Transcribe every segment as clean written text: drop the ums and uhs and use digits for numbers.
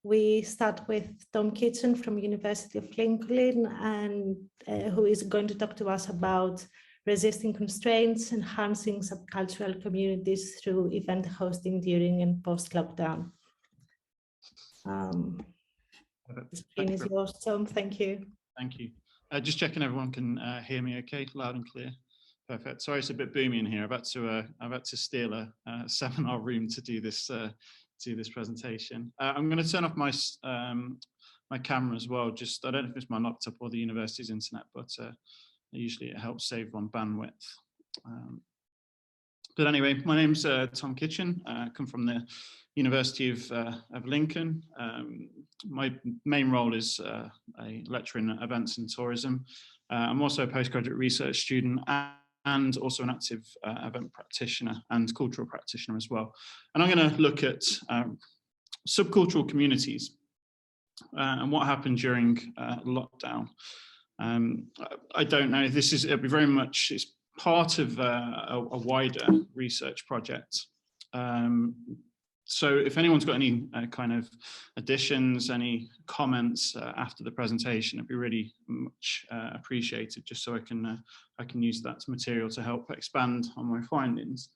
We start with Tom Kitchen from University of Lincoln, and who is going to talk to us about resisting constraints, enhancing subcultural communities through event hosting during and post-lockdown. The screen is yours, Tom. Thank you. Thank you. Just checking everyone can hear me okay, loud and clear. Perfect. Sorry, it's a bit boomy in here. I've had to steal a seminar room to do this presentation. I'm going to turn off my my camera as well. Just I don't know if it's my laptop or the university's internet, but usually it helps save on bandwidth. But anyway, my name's Tom Kitchen. I come from the University of Lincoln. My main role is a lecturer in events and tourism. I'm also a postgraduate research student and also an active event practitioner and cultural practitioner as well. And I'm going to look at subcultural communities and what happened during lockdown. I don't know, it'll be very much, it's part of a wider research project. So if anyone's got any kind of additions, any comments after the presentation, it'd be really much appreciated, just so I can use that material to help expand on my findings.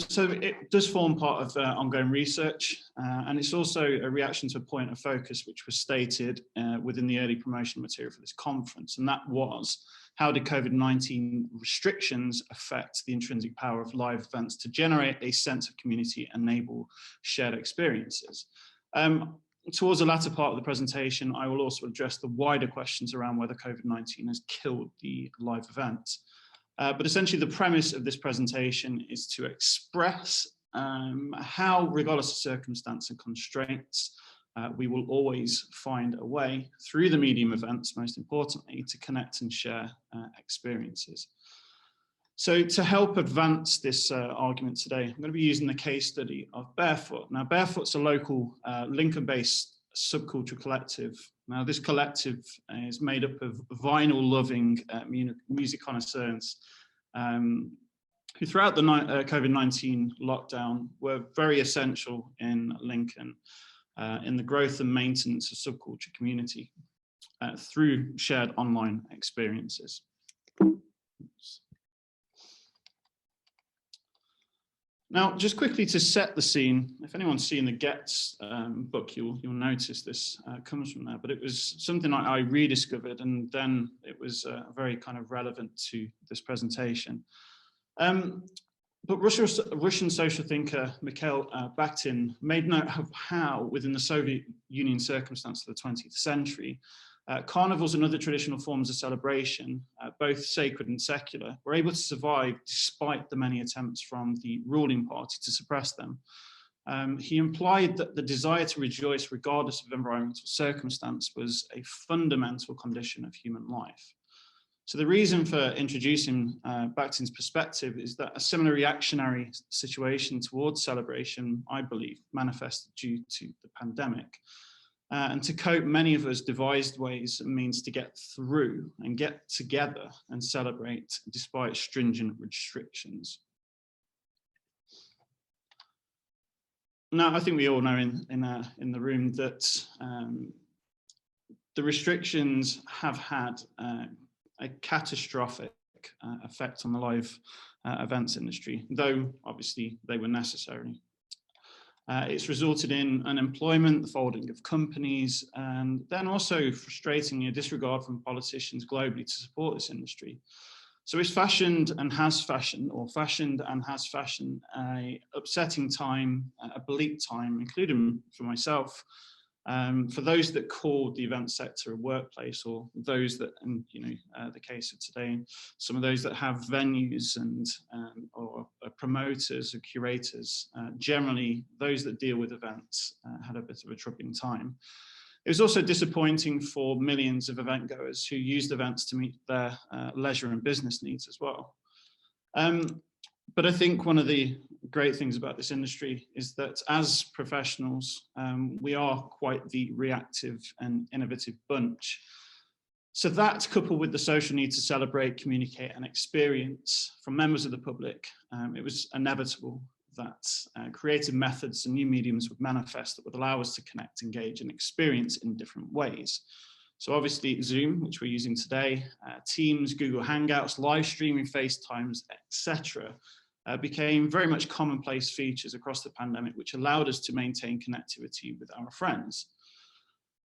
So it does form part of ongoing research, and it's also a reaction to a point of focus which was stated within the early promotion material for this conference, and that was, how did COVID-19 restrictions affect the intrinsic power of live events to generate a sense of community and enable shared experiences? Towards the latter part of the presentation, I will also address the wider questions around whether COVID-19 has killed the live event. But essentially the premise of this presentation is to express how, regardless of circumstance and constraints, we will always find a way through the medium events, most importantly, to connect and share experiences. So to help advance this argument today, I'm going to be using the case study of Barefoot. Now, Barefoot's a local Lincoln-based subcultural collective. Now, this collective is made up of vinyl-loving music connoisseurs who throughout the COVID-19 lockdown were very essential in Lincoln in the growth and maintenance of subculture community through shared online experiences. Oops. Now, just quickly to set the scene, if anyone's seen the Getz book, you'll notice this comes from there, but it was something I rediscovered, and then it was very kind of relevant to this presentation. But Russian social thinker Mikhail Bakhtin made note of how, within the Soviet Union circumstance of the 20th century, carnivals and other traditional forms of celebration, both sacred and secular, were able to survive despite the many attempts from the ruling party to suppress them. He implied that the desire to rejoice regardless of environmental circumstance was a fundamental condition of human life. So the reason for introducing Bakhtin's perspective is that a similar reactionary situation towards celebration, I believe, manifested due to the pandemic. And to cope, many of us devised ways and means to get through and get together and celebrate despite stringent restrictions. Now, I think we all know in the room that the restrictions have had a catastrophic effect on the live events industry, though obviously they were necessary. It's resulted in unemployment, the folding of companies, and then also frustratingly a disregard from politicians globally to support this industry. So it's fashioned and has fashioned a upsetting time, a bleak time, including for myself, for those that call the event sector a workplace, or those that, and the case of today, some of those that have venues and or promoters or curators, generally those that deal with events had a bit of a troubling time. It was also disappointing for millions of event goers who used events to meet their leisure and business needs as well. But I think one of the great things about this industry is that as professionals, we are quite the reactive and innovative bunch. So that, coupled with the social need to celebrate, communicate and experience from members of the public, it was inevitable that creative methods and new mediums would manifest that would allow us to connect, engage, and experience in different ways. So obviously Zoom, which we're using today, Teams, Google Hangouts, live streaming, FaceTimes, etc., became very much commonplace features across the pandemic, which allowed us to maintain connectivity with our friends.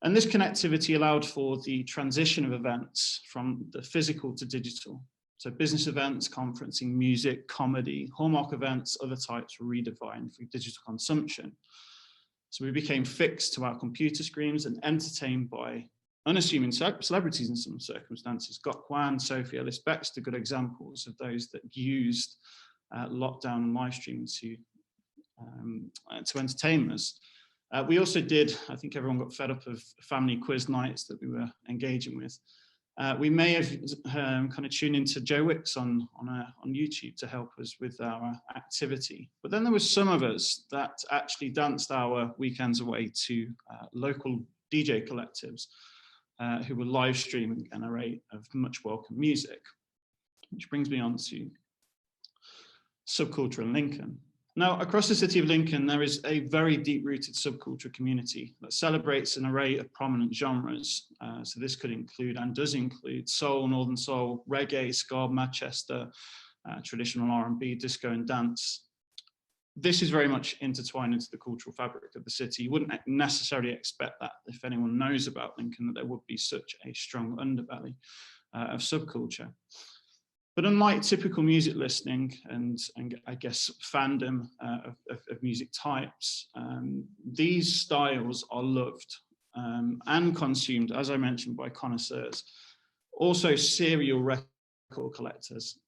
And this connectivity allowed for the transition of events from the physical to digital. So business events, conferencing, music, comedy, hallmark events, other types were redefined for digital consumption. So we became fixed to our computer screens and entertained by unassuming celebrities in some circumstances. Gok Wan, Sophie Ellis-Bextor, good examples of those that used lockdown and live streaming to entertain us. We also did, I think everyone got fed up of family quiz nights that we were engaging with. We may have kind of tuned into Joe Wicks on YouTube to help us with our activity. But then there was some of us that actually danced our weekends away to local DJ collectives who were live streaming an array of much welcome music, which brings me on to subculture in Lincoln. Now, across the city of Lincoln, there is a very deep-rooted subculture community that celebrates an array of prominent genres. So this could include, and does include, soul, northern soul, reggae, ska, Manchester, traditional R&B, disco and dance. This is very much intertwined into the cultural fabric of the city. You wouldn't necessarily expect that if anyone knows about Lincoln, that there would be such a strong underbelly of subculture. But unlike typical music listening and I guess fandom of music types, these styles are loved and consumed, as I mentioned, by connoisseurs, also serial record collectors.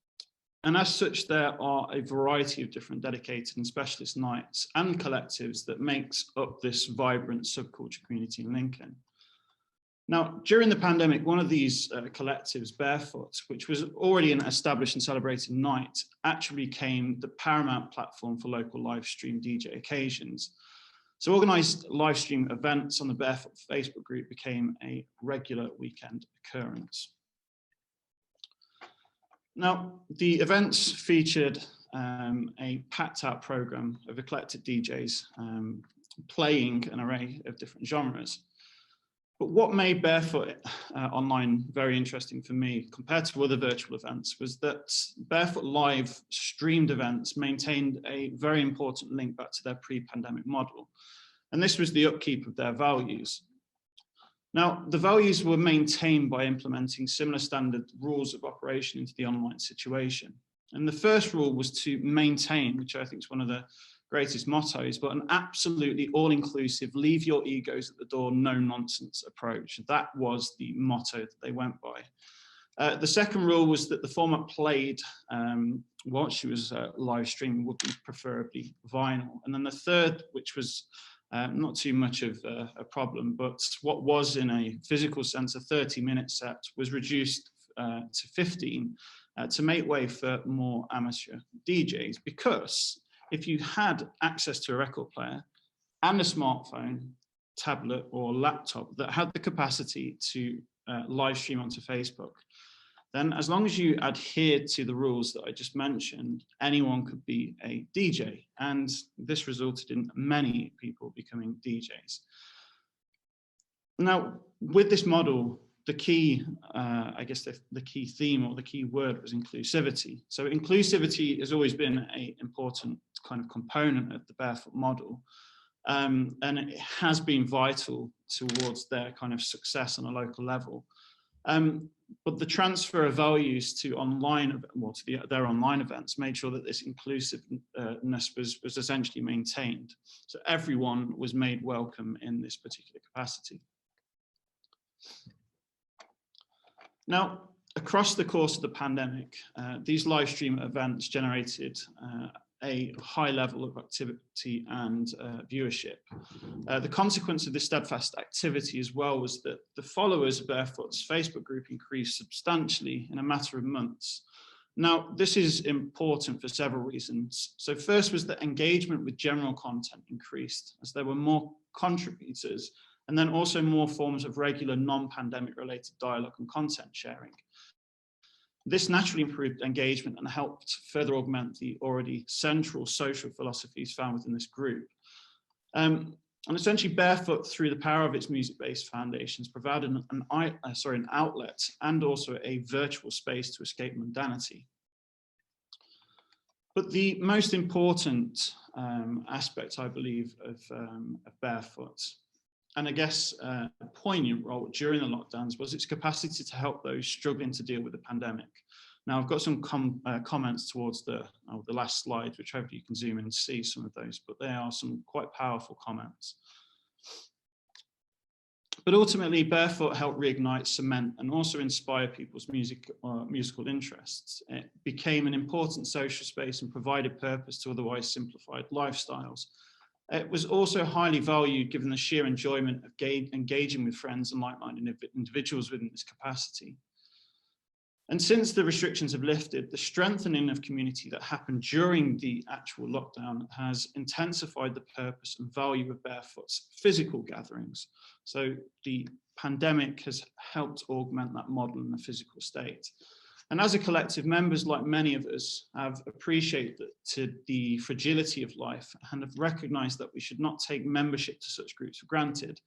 And as such, there are a variety of different dedicated and specialist nights and collectives that makes up this vibrant subculture community in Lincoln. Now, during the pandemic, one of these collectives, Barefoot, which was already an established and celebrated night, actually became the paramount platform for local live stream DJ occasions. So organised live stream events on the Barefoot Facebook group became a regular weekend occurrence. Now, the events featured a packed out programme of eclectic DJs playing an array of different genres. But what made Barefoot online very interesting for me compared to other virtual events was that Barefoot Live streamed events maintained a very important link back to their pre-pandemic model. And this was the upkeep of their values. Now, the values were maintained by implementing similar standard rules of operation into the online situation. And the first rule was to maintain, which I think is one of the greatest mottos, but an absolutely all-inclusive, leave your egos at the door, no nonsense approach. That was the motto that they went by. The second rule was that the format played whilst she was live streaming would be preferably vinyl. And then the third, which was not too much of a problem, but what was in a physical sense a 30-minute set was reduced to 15 to make way for more amateur DJs, because if you had access to a record player and a smartphone, tablet or laptop that had the capacity to live stream onto Facebook, then as long as you adhered to the rules that I just mentioned, anyone could be a DJ. And this resulted in many people becoming DJs. Now, with this model, the key, I guess the key theme or the key word was inclusivity. So inclusivity has always been an important kind of component of the Barefoot model. And it has been vital towards their kind of success on a local level. But the transfer of values to online, well, to their online events made sure that this inclusiveness was essentially maintained. So everyone was made welcome in this particular capacity. Now, across the course of the pandemic, these live stream events generated a high level of activity and viewership. The consequence of this steadfast activity as well was that the followers of Barefoot's Facebook group increased substantially in a matter of months. Now, this is important for several reasons. So first was that engagement with general content increased as there were more contributors, and then also more forms of regular non-pandemic related dialogue and content sharing. This naturally improved engagement and helped further augment the already central social philosophies found within this group. And essentially Barefoot, through the power of its music-based foundations, provided an outlet and also a virtual space to escape mundanity. But the most important aspect, I believe, of Barefoot, and I guess a poignant role during the lockdowns, was its capacity to help those struggling to deal with the pandemic. Now, I've got some comments towards the last slide, which hopefully you can zoom in and see some of those, but they are some quite powerful comments. But ultimately, Barefoot helped reignite, cement, and also inspire people's musical interests. It became an important social space and provided purpose to otherwise simplified lifestyles. It was also highly valued given the sheer enjoyment of engaging with friends and like-minded individuals within this capacity. And since the restrictions have lifted, the strengthening of community that happened during the actual lockdown has intensified the purpose and value of Barefoot's physical gatherings. So the pandemic has helped augment that model in the physical state. And as a collective, members, like many of us, have appreciated the fragility of life and have recognized that we should not take membership to such groups for granted.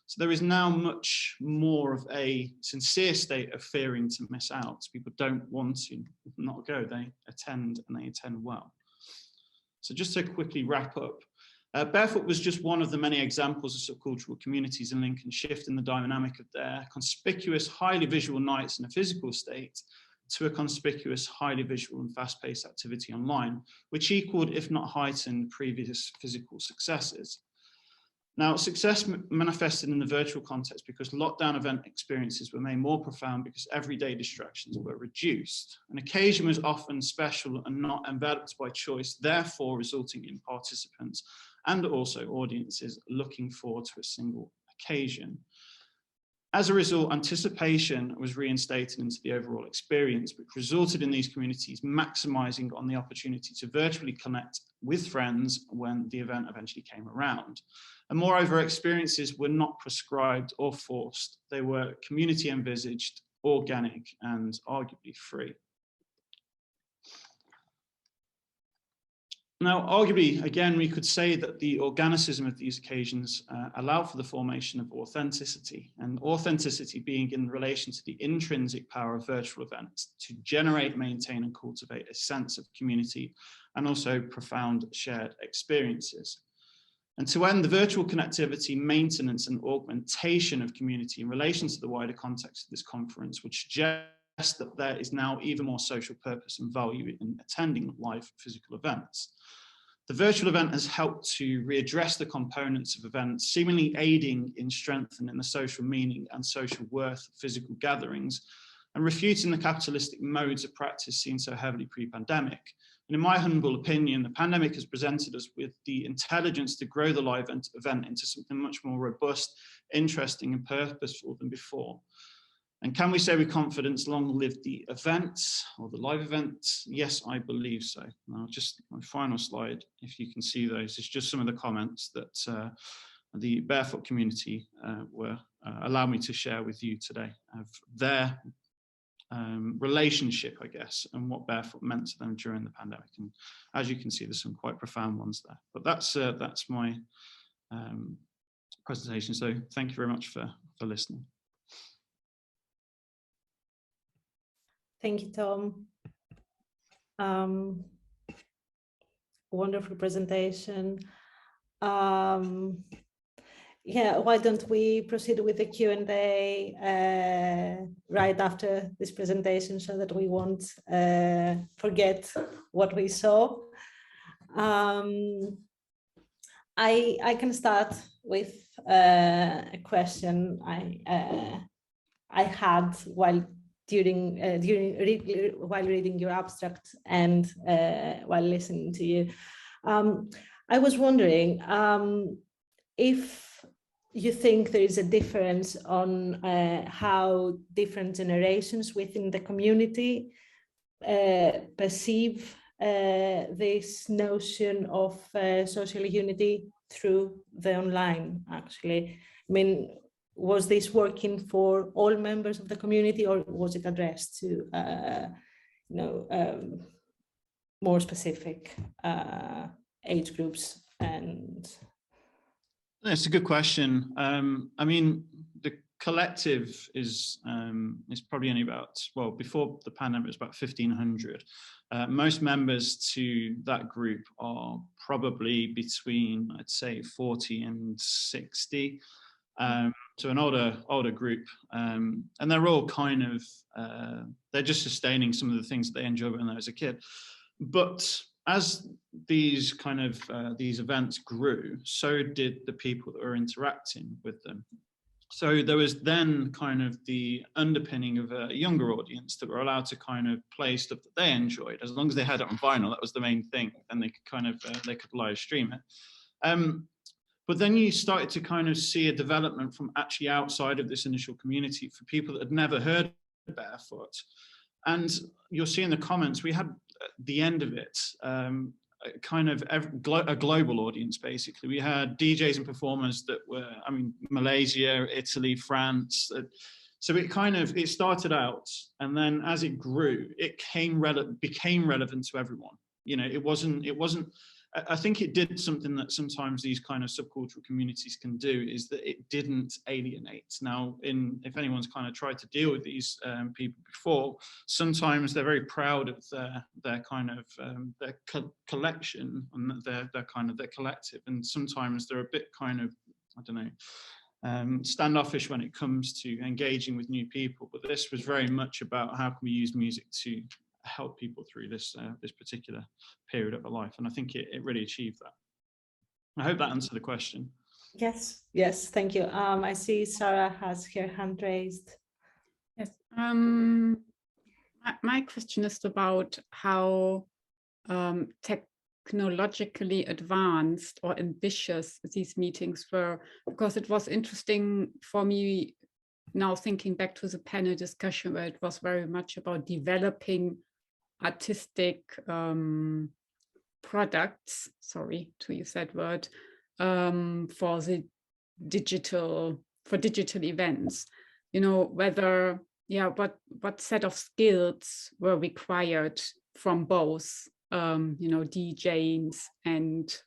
So there is now much more of a sincere state of fearing to miss out. People don't want to not go, they attend, and they attend well. So just to quickly wrap up, Barefoot was just one of the many examples of subcultural communities in Lincoln shifting the dynamic of their conspicuous, highly visual nights in a physical state to a conspicuous, highly visual and fast-paced activity online, which equaled, if not heightened, previous physical successes. Now, success manifested in the virtual context because lockdown event experiences were made more profound because everyday distractions were reduced. An occasion was often special and not enveloped by choice, therefore resulting in participants and also audiences looking forward to a single occasion. As a result, anticipation was reinstated into the overall experience, which resulted in these communities maximizing on the opportunity to virtually connect with friends when the event eventually came around. And moreover, experiences were not prescribed or forced. They were community envisaged, organic, and arguably free. Now, arguably, again, we could say that the organicism of these occasions allow for the formation of authenticity, and authenticity being in relation to the intrinsic power of virtual events to generate, maintain, and cultivate a sense of community and also profound shared experiences. And to end, the virtual connectivity, maintenance, and augmentation of community in relation to the wider context of this conference would suggest that there is now even more social purpose and value in attending live physical events. The virtual event has helped to readdress the components of events, seemingly aiding in strengthening the social meaning and social worth of physical gatherings, and refuting the capitalistic modes of practice seen so heavily pre-pandemic. And in my humble opinion, the pandemic has presented us with the intelligence to grow the live event into something much more robust, interesting, and purposeful than before. And can we say with confidence, long live the events or the live events? Yes, I believe so. Now, just my final slide, if you can see those, is just some of the comments that the Barefoot community allow me to share with you today of their relationship, I guess, and what Barefoot meant to them during the pandemic. And as you can see, there's some quite profound ones there. But that's my presentation. So thank you very much for listening. Thank you, Tom. Wonderful presentation. Yeah, why don't we proceed with the Q&A right after this presentation so that we won't forget what we saw. I can start with a question I had while reading your abstract and while listening to you. I was wondering if you think there is a difference on how different generations within the community perceive this notion of social unity through the online, actually. I mean, was this working for all members of the community, or was it addressed to more specific age groups? And that's a good question. I mean, the collective is probably only about, well, before the pandemic it was about 1,500. Most members to that group are probably between, I'd say, 40 and 60. So an older group, and they're all kind of they're just sustaining some of the things that they enjoyed when they was a kid. But as these kind of these events grew, so did the people that were interacting with them. So there was then kind of the underpinning of a younger audience that were allowed to kind of play stuff that they enjoyed, as long as they had it on vinyl. That was the main thing, and they could kind of they could live stream it. But then you started to kind of see a development from actually outside of this initial community for people that had never heard of Barefoot. And you'll see in the comments, we had at the end of it, kind of a global audience, basically. We had DJs and performers that were, I mean, Malaysia, Italy, France. So it started out, and then as it grew, it became relevant to everyone. You know, it wasn't, I think it did something that sometimes these kind of subcultural communities can do, is that it didn't alienate. Now, if anyone's kind of tried to deal with these people before, sometimes they're very proud of their kind of their collection and their collective, and sometimes they're a bit kind of, I don't know, standoffish when it comes to engaging with new people. But this was very much about how can we use music to help people through this particular period of their life, and I think it really achieved that. I hope that answered the question. Yes, thank you. I see Sarah has her hand raised. Yes, my question is about how technologically advanced or ambitious these meetings were, because it was interesting for me now thinking back to the panel discussion, where it was very much about developing artistic products, sorry to use that word, for digital events. You know, whether, what set of skills were required from both, DJs and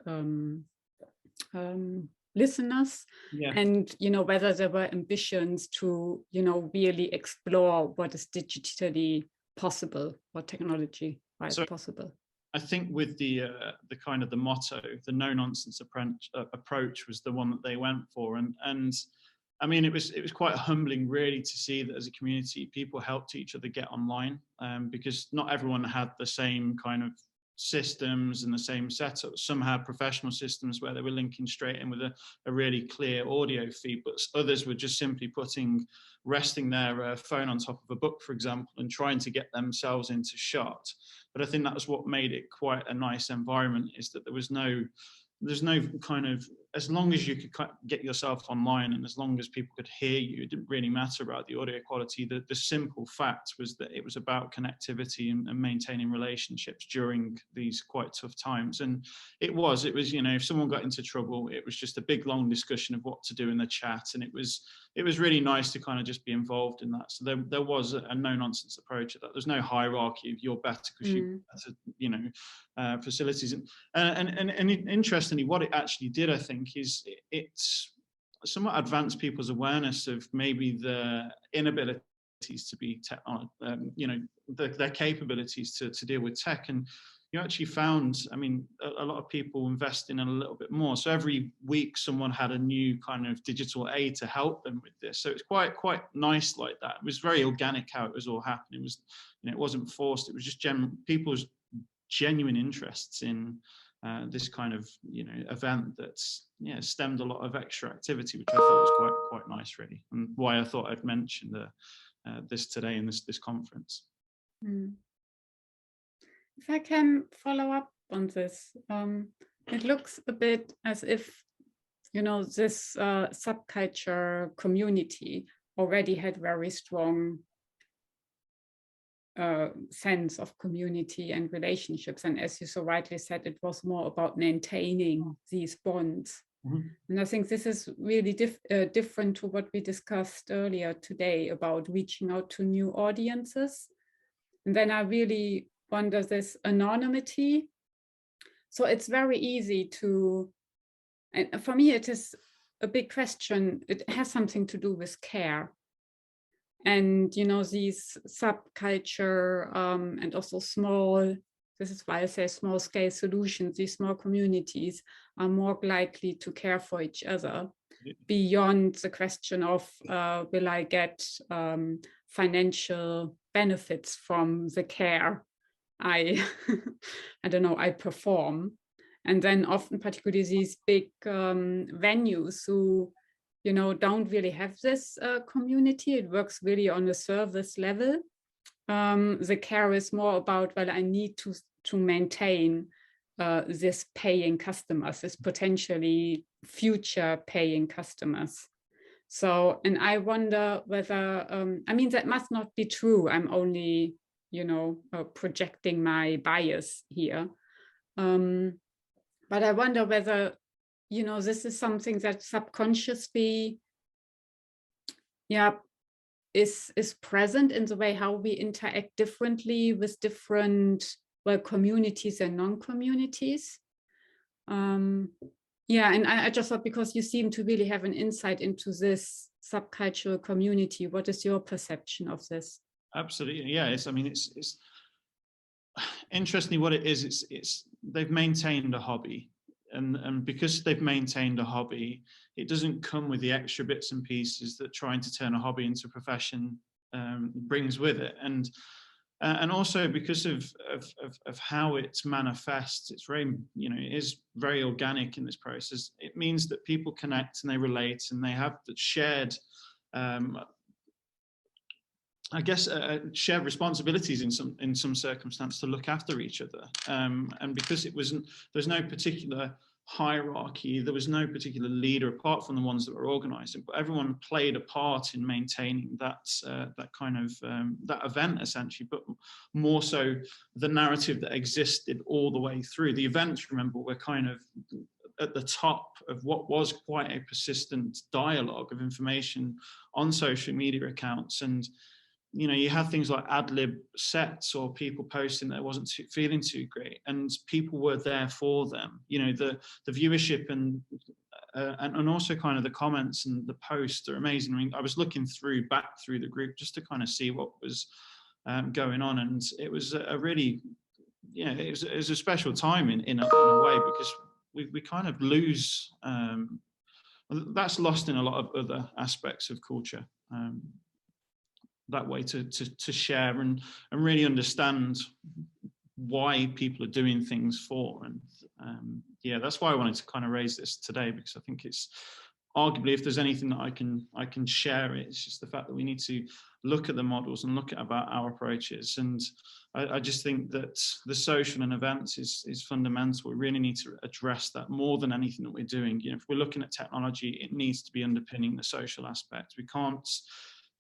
listeners, and whether there were ambitions to really explore what is digitally possible, what technology is possible. I think with the kind of the motto, the no nonsense approach was the one that they went for, and I mean, it was quite humbling really to see that as a community people helped each other get online, because not everyone had the same kind of systems and the same setup. Some had professional systems where they were linking straight in with a really clear audio feed, but others were just simply resting their phone on top of a book, for example, and trying to get themselves into shot. But I think that was what made it quite a nice environment, is that there's no kind of, as long as you could get yourself online and as long as people could hear you, it didn't really matter about the audio quality. The simple fact was that it was about connectivity and maintaining relationships during these quite tough times. And it was, if someone got into trouble, it was just a big long discussion of what to do in the chat. And it was really nice to kind of just be involved in that. So there was a no nonsense approach to that. There's no hierarchy of you're better because you've better, facilities. And interestingly, what it actually did, I think, is it's somewhat advanced people's awareness of maybe the inabilities to be their capabilities to deal with tech. And you actually found, I mean, a lot of people invest in a little bit more. So every week someone had a new kind of digital aid to help them with this. So it's quite nice like that. It was very organic how it was all happening. It was, it wasn't forced. It was just people's genuine interests in this kind of event that's stemmed a lot of extra activity, which I thought was quite nice, really, and why I thought I'd mention this today in this conference. If I can follow up on this, it looks a bit as if this subculture community already had very strong sense of community and relationships, and as you so rightly said, it was more about maintaining these bonds. And I think this is really different to what we discussed earlier today about reaching out to new audiences. And then I really wonder this anonymity. So it's very easy to, and for me, it is a big question. It has something to do with care. And, you know, these subculture and also small, this is why I say small scale solutions, these small communities are more likely to care for each other beyond the question of, will I get financial benefits from the care I don't know, I perform. And then often, particularly these big venues who, you know, don't really have this community. It works really on a service level. The care is more about, well, I need to maintain this paying customers, this potentially future paying customers. So, and I wonder whether, I mean, that must not be true. I'm only, you know, projecting my bias here. But I wonder whether, you know, this is something that subconsciously, yeah, is present in the way how we interact differently with different, well, communities and non-communities. Yeah, and I just thought, because you seem to really have an insight into this subcultural community, what is your perception of this? Absolutely, yeah. It's interestingly what it is. It's they've maintained a hobby, and because they've maintained a hobby, it doesn't come with the extra bits and pieces that trying to turn a hobby into a profession brings with it, and also because of how it manifests. It's very, you know, it is very organic in this process. It means that people connect and they relate and they have the shared, I guess, shared responsibilities in some circumstance to look after each other. And because there's no particular hierarchy, there was no particular leader apart from the ones that were organising, but everyone played a part in maintaining that kind of that event essentially. But more so, the narrative that existed all the way through the events. Remember, were kind of at the top of what was quite a persistent dialogue of information on social media accounts. And you know, you had things like ad lib sets or people posting that wasn't feeling too great, and people were there for them. You know, the viewership and also kind of the comments and the posts are amazing. I mean, I was looking back through the group just to kind of see what was going on, and it was a really, you know, it was a special time in a way, because we kind of lose. That's lost in a lot of other aspects of culture. That way to share and really understand why people are doing things for. And yeah, that's why I wanted to kind of raise this today, because I think it's arguably, if there's anything that I can share, it's just the fact that we need to look at the models and look at about our approaches. And I just think that the social and events is fundamental. We really need to address that more than anything that we're doing. You know, if we're looking at technology, it needs to be underpinning the social aspect. We can't,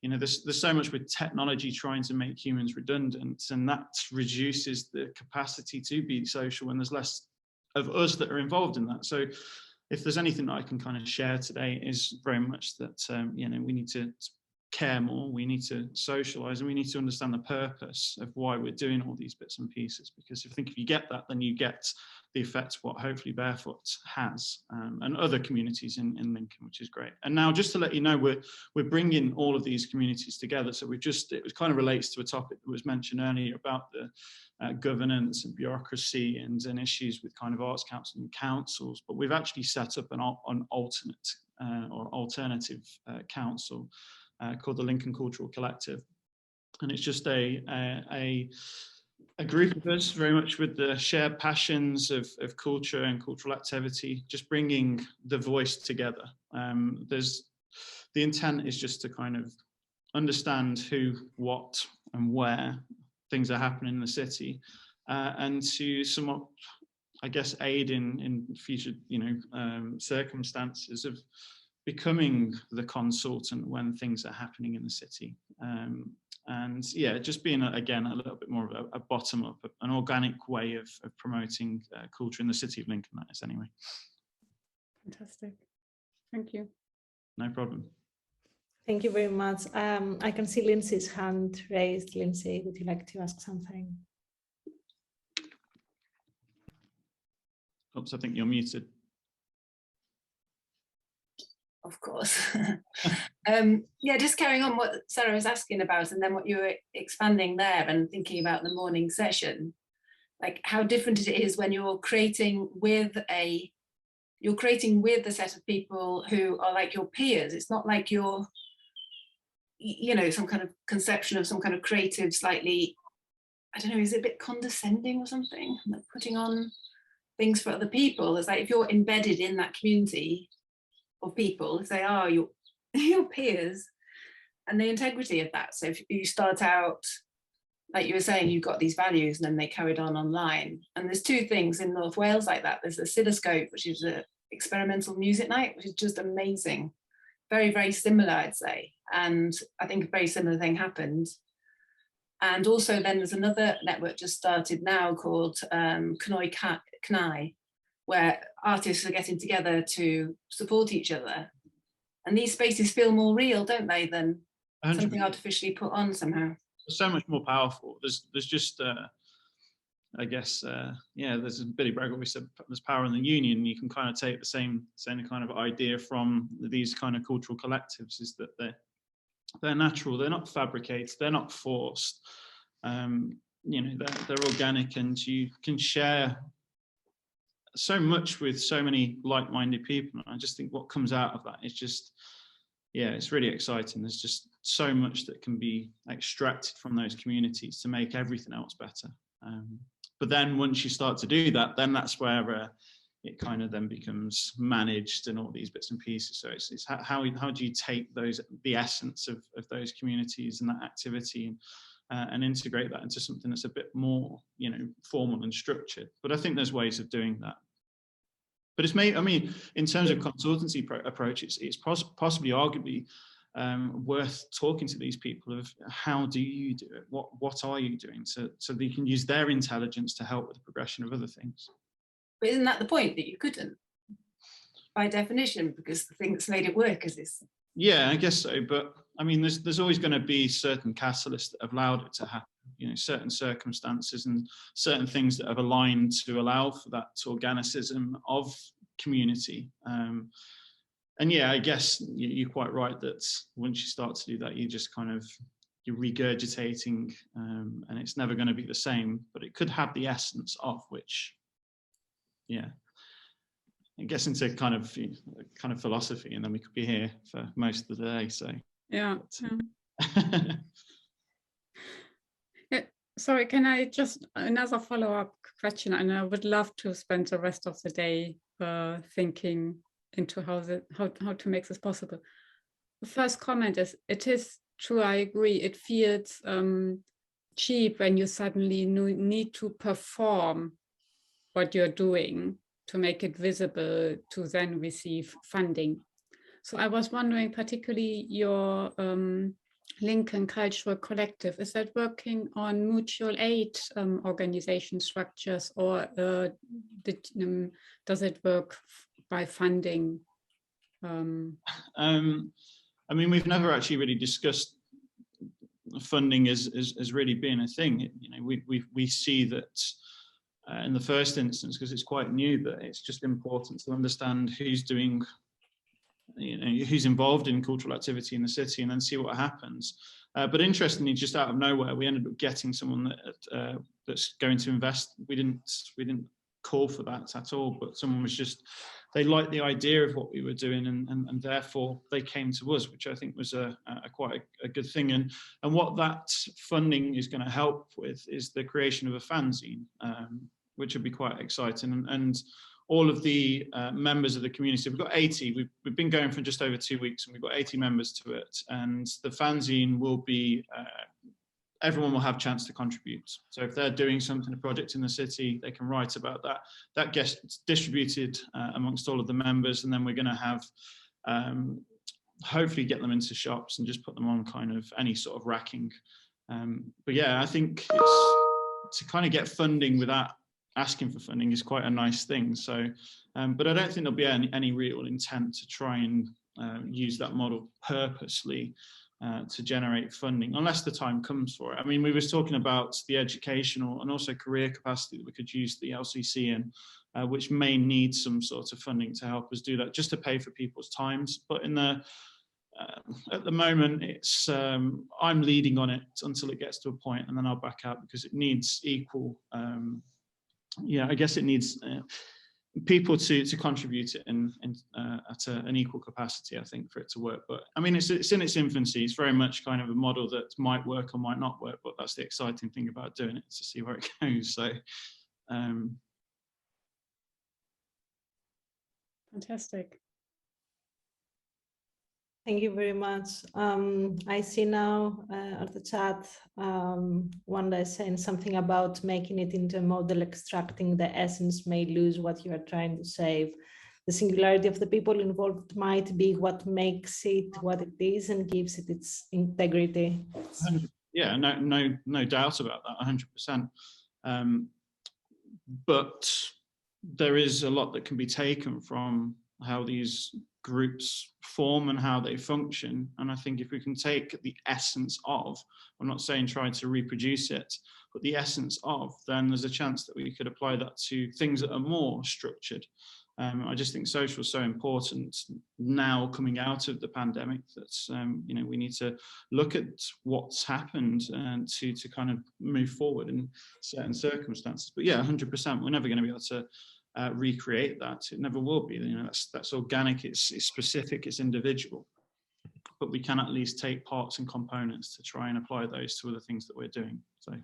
you know, there's so much with technology trying to make humans redundant, and that reduces the capacity to be social when there's less of us that are involved in that. So if there's anything that I can kind of share today, is very much that, you know, we need to care more, we need to socialize, and we need to understand the purpose of why we're doing all these bits and pieces. Because if you get that, then you get the effect what hopefully Barefoot has, and other communities in Lincoln, which is great. And now, just to let you know, we're bringing all of these communities together. So it kind of relates to a topic that was mentioned earlier about the governance and bureaucracy and issues with kind of arts council and councils. But we've actually set up an alternative council called the Lincoln Cultural Collective, and it's just a group of us very much with the shared passions of culture and cultural activity, just bringing the voice together. The intent is just to kind of understand who, what, and where things are happening in the city, and to somewhat, I guess, aid in future, you know, circumstances of becoming the consultant when things are happening in the city. And yeah, just being, again, a little bit more of a bottom-up, an organic way of promoting culture in the city of Lincoln, that is, anyway. Fantastic. Thank you. No problem. Thank you very much. I can see Lindsay's hand raised. Lindsay, would you like to ask something? Oops, I think you're muted. Of course. Yeah, just carrying on what Sarah was asking about, and then what you were expanding there and thinking about the morning session, like how different it is when you're creating with a set of people who are like your peers. It's not like you're, you know, some kind of conception of some kind of creative, slightly, I don't know, is it a bit condescending or something, like putting on things for other people. It's like if you're embedded in that community of people, if they are your peers, and the integrity of that. So if you start out, like you were saying, you've got these values and then they carried on online. And there's two things in North Wales like that. There's the Oscilloscope, which is an experimental music night, which is just amazing. Very, very similar, I'd say. And I think a very similar thing happened. And also then there's another network just started now called Cnoi, where artists are getting together to support each other. And these spaces feel more real, don't they, than 100%. Something artificially put on somehow. So much more powerful. There's just, I guess, yeah, there's Billy Bragg always said there's power in the union. You can kind of take the same kind of idea from these kind of cultural collectives, is that they're natural, they're not fabricated, they're not forced. You know, they're organic, and you can share so much with so many like-minded people. And I just think what comes out of that is just, yeah, it's really exciting. There's just so much that can be extracted from those communities to make everything else better. But then once you start to do that, then that's where it kind of then becomes managed and all these bits and pieces. So it's how do you take the essence of those communities and that activity and integrate that into something that's a bit more, you know, formal and structured. But I think there's ways of doing that. But it's made, I mean, in terms of consultancy approach, it's possibly arguably worth talking to these people of how do you do it? What are you doing so they can use their intelligence to help with the progression of other things? But isn't that the point, that you couldn't, by definition, because the thing that's made it work is this? Yeah, I guess so. But I mean, there's always going to be certain catalysts that have allowed it to happen. You know, certain circumstances and certain things that have aligned to allow for that organicism of community. And yeah, I guess you're quite right that once you start to do that, you just kind of, you're regurgitating, and it's never going to be the same, but it could have the essence of which, yeah, it gets into kind of philosophy, and then we could be here for most of the day. So yeah. Sorry, can I just, another follow-up question, and I would love to spend the rest of the day thinking into how to make this possible. The first comment is, it is true, I agree, it feels cheap when you suddenly need to perform what you're doing to make it visible to then receive funding. So I was wondering, particularly your Lincoln Cultural Collective, is that working on mutual aid organization structures, or does it work by funding? I mean, we've never actually really discussed funding as really being a thing. You know, we see that in the first instance, because it's quite new, that it's just important to understand who's doing, you know, who's involved in cultural activity in the city, and then see what happens. But interestingly, just out of nowhere, we ended up getting someone that's going to invest. We didn't call for that at all, but someone was just, they liked the idea of what we were doing, and therefore they came to us, which I think was quite a good thing. And what that funding is going to help with is the creation of a fanzine, which would be quite exciting. And all of the members of the community, we've got 80, we've been going for just over 2 weeks, and we've got 80 members to it. And the fanzine will be, everyone will have a chance to contribute. So if they're doing something, a project in the city, they can write about that. That gets distributed amongst all of the members, and then we're going to have, hopefully get them into shops and just put them on kind of any sort of racking. But yeah, I think it's to kind of get funding without asking for funding is quite a nice thing. So, but I don't think there'll be any real intent to try and use that model purposely to generate funding, unless the time comes for it. I mean, we was talking about the educational and also career capacity that we could use the LCC in, which may need some sort of funding to help us do that, just to pay for people's times. But in the at the moment, it's I'm leading on it until it gets to a point, and then I'll back out, because it needs equal. Yeah, I guess it needs people to contribute it at an equal capacity, I think, for it to work. But I mean, it's in its infancy. It's very much kind of a model that might work or might not work, but that's the exciting thing about doing it, to see where it goes. So Fantastic. Thank you very much. I see now at the chat, Wanda is saying something about making it into a model, extracting the essence may lose what you are trying to save. The singularity of the people involved might be what makes it what it is and gives it its integrity. Yeah, no doubt about that, 100%. But there is a lot that can be taken from how these groups form and how they function. And I think if we can take the essence of, I'm not saying try to reproduce it, but the essence of, then there's a chance that we could apply that to things that are more structured. I just think social is so important now coming out of the pandemic that you know, we need to look at what's happened and to kind of move forward in certain circumstances. But yeah, 100%, we're never going to be able to recreate that. It never will be. You know, that's organic. It's specific. It's individual. But we can at least take parts and components to try and apply those to other things that we're doing. So